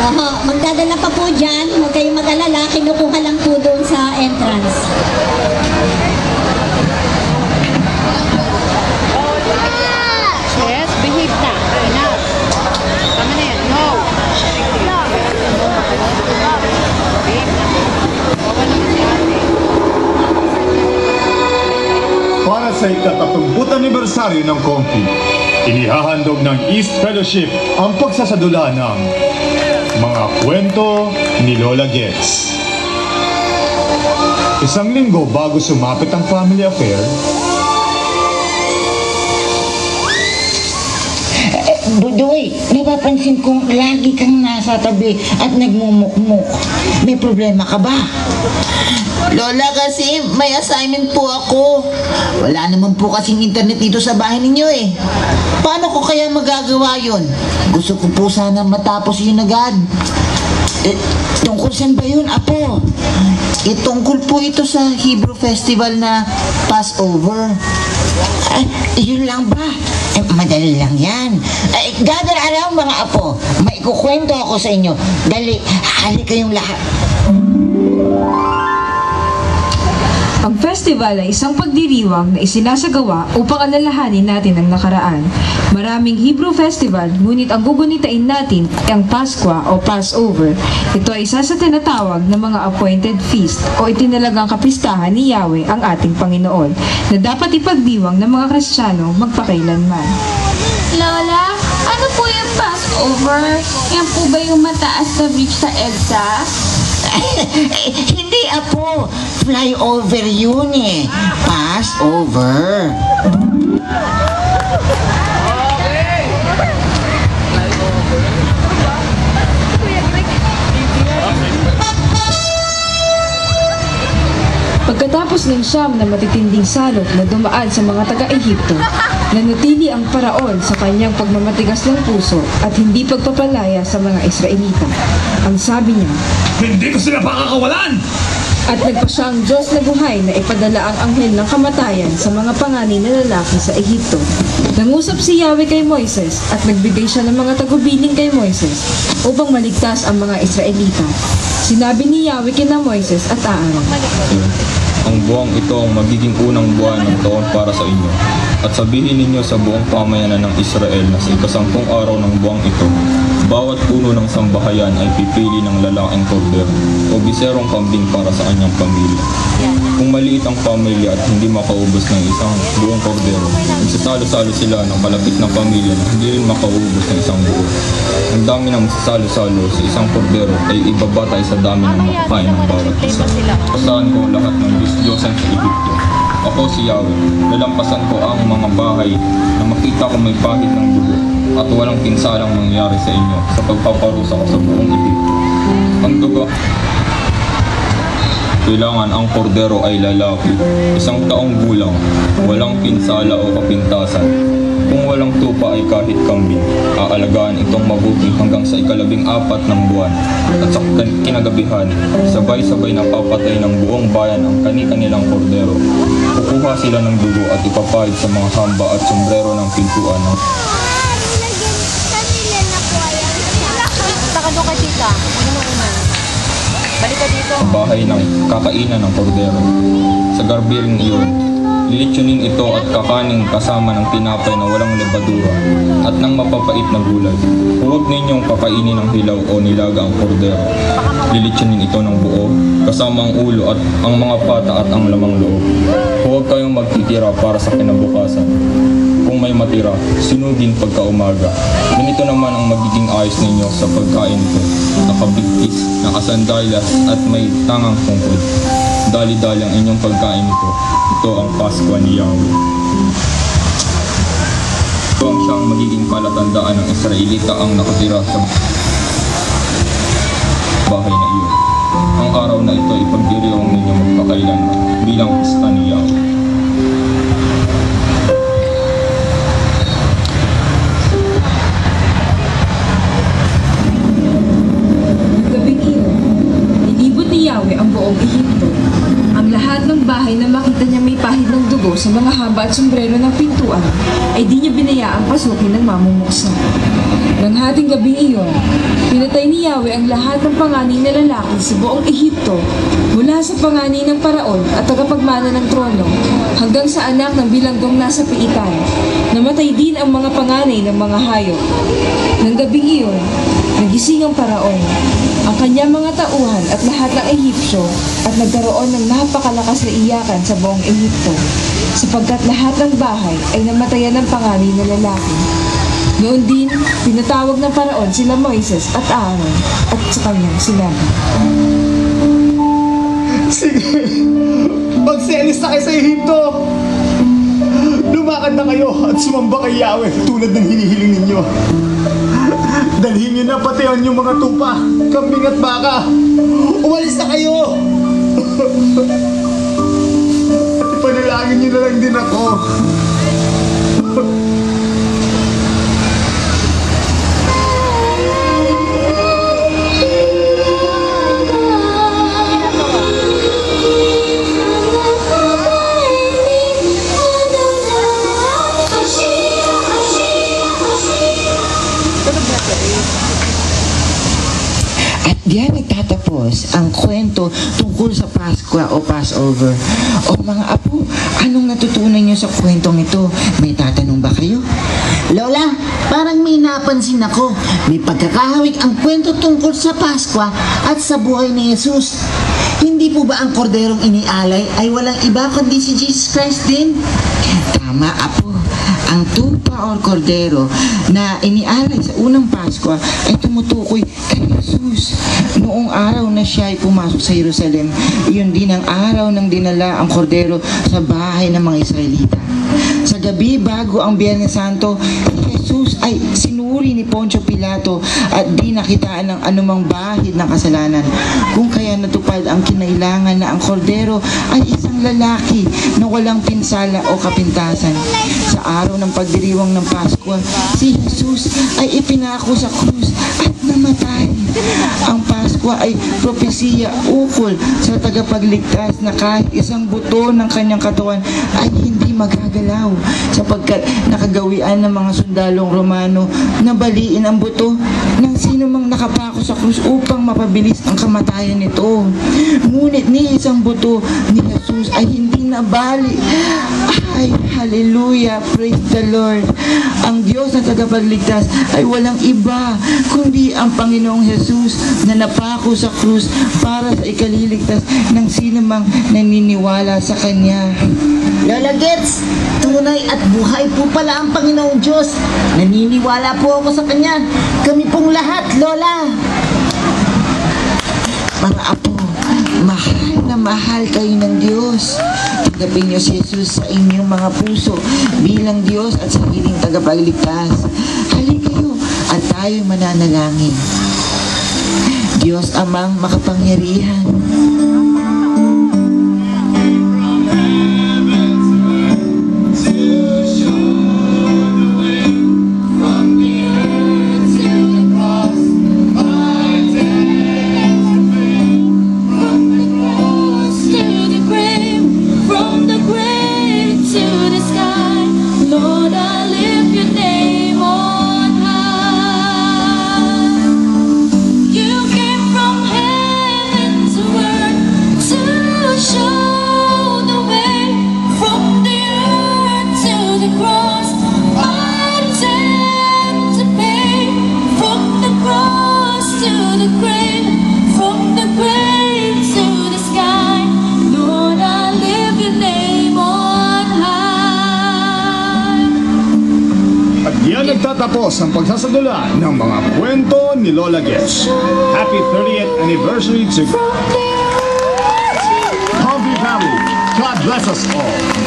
Oho, magdadala pa po dyan. Huwag kayong mag-alala. Kinukuha lang po doon sa entrance. Yes, behave na. Enough. Tama na yan. No. Behave na. Bawa naman si ate. Para sa ika-30 anibersaryo ng Comfy, inihahandog ng East Fellowship ang pagsasadula ng mga kwento ni Lola Gets. Isang linggo bago sumapit ang family affair, Budoy, napapansin kong lagi kang nasa tabi at nagmumukmuk. May problema ka ba? Lola, kasi may assignment po ako. Wala naman po kasing internet dito sa bahay ninyo eh. Paano ko kaya magagawa yon? Gusto ko po sana matapos yun agad. Tungkol saan ba yun, Apo? Tungkol po ito sa Hebrew Festival na Passover. Ay, yun lang ba? Madali lang yan. Gather around mga Apo. May ikukwento ako sa inyo. Dali, hali kayong lahat. Ang festival ay isang pagdiriwang na isinasagawa upang alalahanin natin ang nakaraan. Maraming Hebrew festival, ngunit ang gugunitain natin ay ang Pasko o Passover. Ito ay isa sa tinatawag na mga appointed feast o itinalagang kapistahan ni Yahweh ang ating Panginoon na dapat ipagdiwang ng mga Kristiyano magpakailanman. Lola, ano po yung Passover? Yan po ba yung mataas na bridge sa EDSA? Hindi, Apo. Flyover yun eh. Passover. Pagkatapos ng siyam na matitinding salot na dumaan sa mga taga-Ehipto, nanatili ang paraon sa kanyang pagmamatigas ng puso at hindi pagpapalaya sa mga Israelita. Ang sabi niya, hindi ko sila pakakawalan! at nagpa siya ang Diyos na buhay na ipadala ang anghel ng kamatayan sa mga panganay na lalaki sa Ehipto. Nangusap si Yahweh kay Moises at nagbigay siya ng mga tagubilin kay Moises upang maligtas ang mga Israelita. Sinabi ni Yahweh kina Moises at Aaron, ang buwang ito ang magiging unang buwan ng taon para sa inyo. At sabihin ninyo sa buong pamayanan ng Israel na sa ika-10 araw ng buwang ito, bawat puno ng sambahayan ay pipili ng lalaking kordero o biserong kambing para sa kanyang pamilya. Kung maliit ang pamilya at hindi makaubos ng isang buong kordero, magsasalo-salo sila ng kalapit na pamilya na hindi rin makaubos ng isang buo. Ang dami ng magsasalo-salo sa isang kordero ay ibabatay sa dami ng makakain ng bawat isa. Pasahan ko lahat ng Diyos-Diyosan sa Ehipto. Ako si Yahweh, lalampasan ko ang mga bahay na makita ko may pahid ng dugo at walang pinsalang mangyayari sa inyo sa pagpaparusa ko sa buong Ehipto. Ang dugo, kailangan ang kordero ay lalaki, 1 taong gulang, walang pinsala o kapintasan. Kung walang tupa ay kahit kambing, aalagaan itong mabuti hanggang sa ika-14 ng buwan. At sa kinagabihan, sabay-sabay na papatay ng buong bayan ang kani-kanilang kordero. Kukuha sila ng dugo at ipapahid sa mga hamba at sombrero ng pintuan ng Taka doon kay tita. Ano mo una? Balik ka dito. bahay ng kakainan ng kordero. Sa garbiring iyon, lilitsunin ito at kakaning kasama ng tinapay na walang lebadura at ng mapapait na gulay. Huwag ninyong kakainin ng hilaw o nilaga ang kordero. Lilitsunin ito ng buo, kasama ang ulo at ang mga pata at ang lamang loob. Huwag kayong magtitira para sa kinabukasan. Kung may matira, sunugin pagkaumaga. Ganito naman ang magiging ayos ninyo sa pagkain ito. Nakabigkis, nakasandalias at may tangang tungkod. Dali-dali ang inyong pagkain ito. Ito ang Pasko ni Yahweh. Ito ang siyang magiging palatandaan ng Israelita ang nakatira sa bahay na iyon. Ang araw na ito ay pagdiriwang ninyo magpakailanman bilang pista ni Yahweh. gabing iyon, inibot ni Yahweh ang buong Ehipto. Ang lahat ng bahay na makita niya may pahid ng dugo sa sa mga haba at sombrero ng pintuan, ay di niya binayaang pasukin ng mamumuksa. Nang hating gabing iyon, pinatay ni Yahweh ang lahat ng panganay na lalaki sa buong Ehipto, mula sa panganay ng paraon at tagapagmana ng trono, hanggang sa anak ng bilanggong nasa piitan. Namatay din ang mga panganay ng mga hayop. Nang gabing iyon, nagising ang paraon, ang kanyang mga tauhan at lahat ng Ehipsyo, at nagkaroon ng napakalakas na iyakan sa buong Ehipto, sapagkat lahat ng bahay ay namatayan ng panganay na lalaki. Noon din, pinatawag ng paraon sila Moises at Aaron at sa kanyang sinabi, Sige, magselis na kayo sa Ehipto. Lumakad na kayo at sumamba kay Yahweh tulad ng hinihiling ninyo. Dalhin niyo na pati ang inyong mga tupa, kambing at baka. Umalis na kayo! At ipanalangin niyo na lang din ako. At diyan nagtatapos ang kwento tungkol sa Pasko o Passover. O mga apo, anong natutunan niyo sa kwentong ito? May tatanong ba kayo? Lola, parang may napansin ako. May pagkakahawig ang kwento tungkol sa Pasko at sa buhay ni Jesus. Hindi po ba ang korderong inialay ay walang iba kundi si Jesus Christ din? Tama, apo. Ang tupa o kordero na inialay sa unang Pasko ay tumutukoy kay Jesus. Noong araw na siya ay pumasok sa Jerusalem, iyon din ang araw ng dinala ang kordero sa bahay ng mga Israelita. Sa gabi bago ang Biyernes Santo, Jesus ay sinuri ni Poncio Pilato at di nakitaan ng anumang bahid ng kasalanan. Kung kaya natupad ang kinailangan na ang kordero ay isang lalaki na walang pinsala o kapintasan. Sa araw ng pagdiriwang ng Pasko, si Jesus ay ipinako sa krus at namatay. Ang Pasko ay propesiya ukol sa tagapagligtas na kahit isang buto ng kanyang katawan ay hindi magagalaw sapagkat nakagawian ng mga sundalong Romano na baliin ang buto ng sino mang nakapako sa krus upang mapabilis ang kamatayan nito. Ngunit ni isang buto ni Jesus ay hindi nabali. Ay, hallelujah, praise the Lord. Ang Diyos na tagapagligtas ay walang iba kundi ang Panginoong Jesus na napako sa krus para sa ikaliligtas ng sino mang naniniwala sa Kanya. Lola Gets, tunay at buhay po pala ang Panginoong Diyos. Naniniwala po ako sa Kanya. Kami pong lahat, Lola. Mga apo, mahal na mahal kayo ng Diyos. Tanggapin niyo si Jesus sa inyong mga puso bilang Diyos at sariling tagapagligtas. Halika kayo at tayo'y mananalangin. Diyos Amang makapangyarihan, Nagtatapos ang pagsasadula ng mga kwento ni Lola Gets. Happy 30th anniversary to Comfy family. God bless us all.